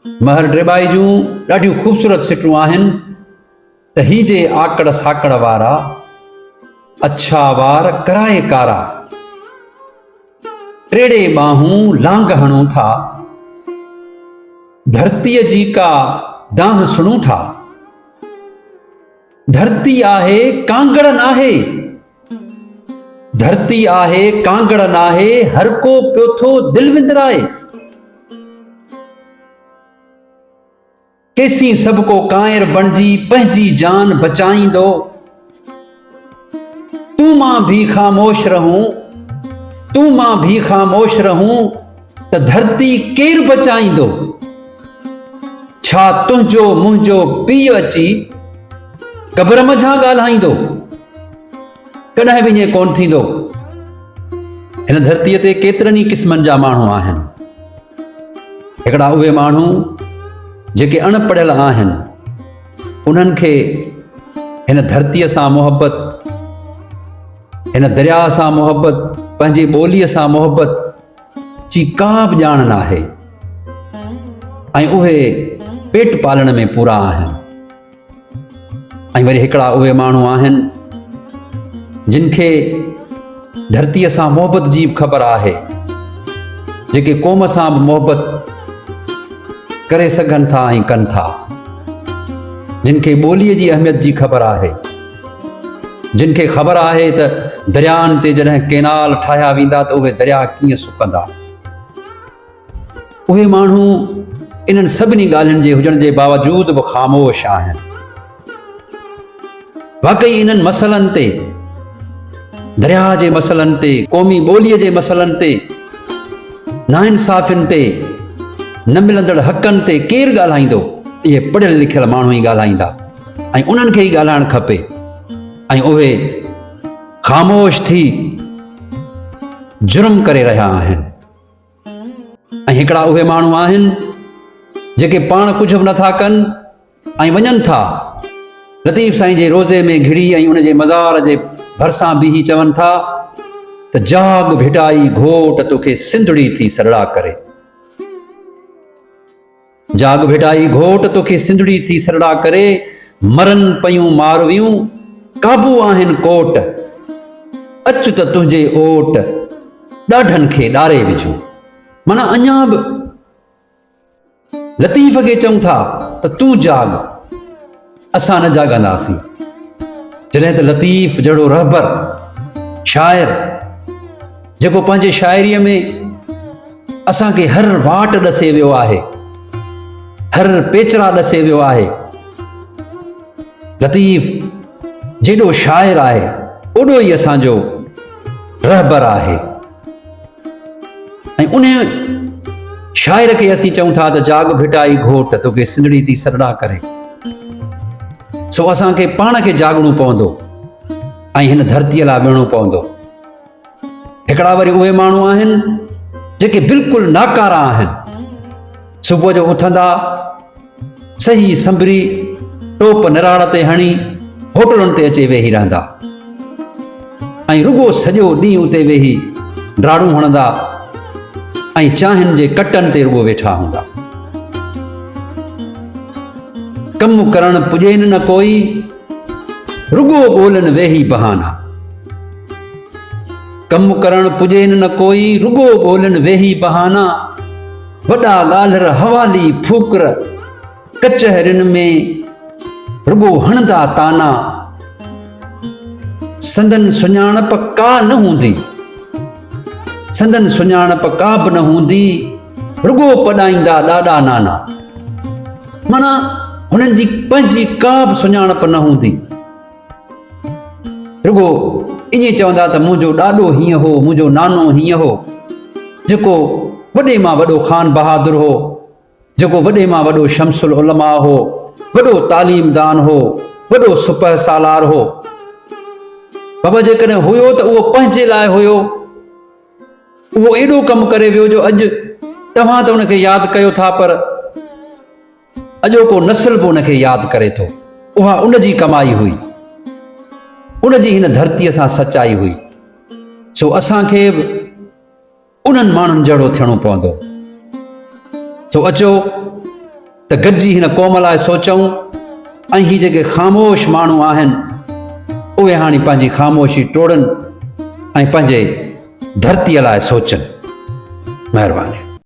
महर ड्रेबाई जूं ॾाढियूं ख़ूबसूरत सिटूं आहिनि त ही जे आकड़ साकड़ वारा अछा वार कराए कारा टेढ़े बाहूं लांग हणूं था धरतीअ जी का दाह सुणूं था। धरती आहे कांगड़ नाहे, धरती आहे कांगड़ नाहे, हर को पियो थो दिल विंदराए। केसी सबको कायर बणजी पंहिंजी जान बचाईंदो, तू मां भी खामोश रहूं, तू मां भी खामोश रहूं त धरती केर बचाईंदो। छा तुंहिंजो मुंहिंजो पीउ अची कब्र मझां ॻाल्हाईंदो, कॾहिं बि ईअं कोन थींदो। हिन धरतीअ ते केतिरनि ई क़िस्मनि जा माण्हू आहिनि। हिकिड़ा उहे माण्हू जेके अणपढ़ियल आहिनि, उन्हनि खे हिन धरतीअ सां मोहबत, हिन दरिया सां मोहबत, पंहिंजी ॿोलीअ सां मोहबत जी का बि ॼाण नाहे ऐं उहे पेट पालण में पूरा आहिनि। ऐं वरी हिकिड़ा उहे माण्हू आहिनि जिन खे धरतीअ सां मोहबत जी बि ख़बर आहे, जेके क़ौम सां बि मोहबत करे सघनि था ऐं कनि था, जिन खे ॿोलीअ जी अहमियत जी ख़बर आहे, जिन खे ख़बर आहे त दरियानि ते जॾहिं केनाल ठाहिया वेंदा त उहे दरिया कीअं सुकंदा। उहे माण्हू इन्हनि सभिनी ॻाल्हियुनि जे हुजण जे बावजूद बि ख़ामोश आहिनि। वाकई इन्हनि मसइलनि ते, दरिया जे मसइलनि ते, क़ौमी ॿोलीअ जे मसइलनि ते, नाइंसाफ़ियुनि ते, न मिलंदड़ हक़नि ते केरु ॻाल्हाईंदो? इहे पढ़ियल लिखियल माण्हू ई ॻाल्हाईंदा ऐं उन्हनि खे ई ॻाल्हाइणु खपे। ऐं उहे ख़ामोश थी जुर्म करे रहिया आहिनि। ऐं हिकिड़ा उहे माण्हू आहिनि जेके पाण कुझु बि नथा कनि ऐं वञनि था लतीफ़ साईं जे रोज़े में घिड़ी ऐं उन जे मज़ार जे भरिसां बीही चवनि था त जाग भिटाई घोट तोखे सिंधड़ी थी सरड़ा करे। जाग भिटाई घोट तोखे सिंधड़ी थी सरड़ा करे, मरन पयूं मारवियूं काबू आहिनि कोट, अच त तुंहिंजे ओट ॾाढनि खे ॾारे विझूं। माना अञा बि लतीफ़ खे चऊं था त तूं जाग, असां न जाॻंदासीं। जॾहिं त लतीफ़ जहिड़ो रहबर शाइर जेको पंहिंजे शाइरीअ में असांखे हर वाट ॾसे वियो आहे, हर पेचरा ॾसे वियो आहे। लतीफ़ जेॾो शाइर आहे ओॾो ई असांजो रहबर आहे। ऐं उन शाइर खे असीं चऊं था त जाग भिटाई घोट तोखे सिंधड़ी थी सरड़ा करे। सो असांखे पाण खे जाॻणो पवंदो ऐं हिन धरतीअ लाइ विहणो पवंदो। हिकिड़ा वरी उहे माण्हू आहिनि जेके बिल्कुलु नाकारा आहिनि। सुबुह जो उथंदा, सही संभरी टोप निराड़ ते हणी होटलुनि ते अची वेही रहंदा ऐं रुगो सॼो ॾींहुं उते वेही ड्राड़ूं हणंदा ऐं चांहियुनि जे कटनि ते रुगो वेठा हूंदा। कमु करणु पुॼेनि न कोई, रुगो ॻोल्हनि वेही बहाना। कमु करणु पुॼेनि न कोई, रुगो ॻोल्हनि वेही बहाना। वॾा ॻाल्हर हवाली फूकर कचहरियुनि में रुगो हणंदा ताना। संदन सुञाणप का न हूंदी, संदन सुञाणप का बि न हूंदी, रुगो पढ़ाईंदा ॾाॾा नाना। माना हुननि जी पंहिंजी का बि सुञाणप न हूंदी, रुगो ईअं चवंदा त मुंहिंजो ॾाॾो हीअं हो, मुंहिंजो नानो हीअं हो, जेको वॾे मां वॾो खान बहादुर हो, जेको वॾे मां वॾो शमसुल उलमा हो, वॾो तालीमदान हो, वॾो सुपह सालार हो। बाबा जेकॾहिं हुयो त उहो पंहिंजे लाइ हुयो, उहो एॾो कमु करे वियो जो अॼु तव्हां त उनखे यादि कयो था, पर अॼोको नस्ल बि उनखे यादि करे थो। उहा उनजी कमाई हुई, उनजी हिन धरतीअ सां सचाई हुई। सो असांखे बि उन्हनि माण्हुनि जहिड़ो थियणो पवंदो। सो अचो त गॾिजी हिन क़ौम लाइ सोचूं ऐं ही जेके ख़ामोश माण्हू आहिनि उहे हाणे पंहिंजी ख़ामोशी टोड़नि ऐं पंहिंजे धरतीअ लाइ सोचनि। महिरबानी।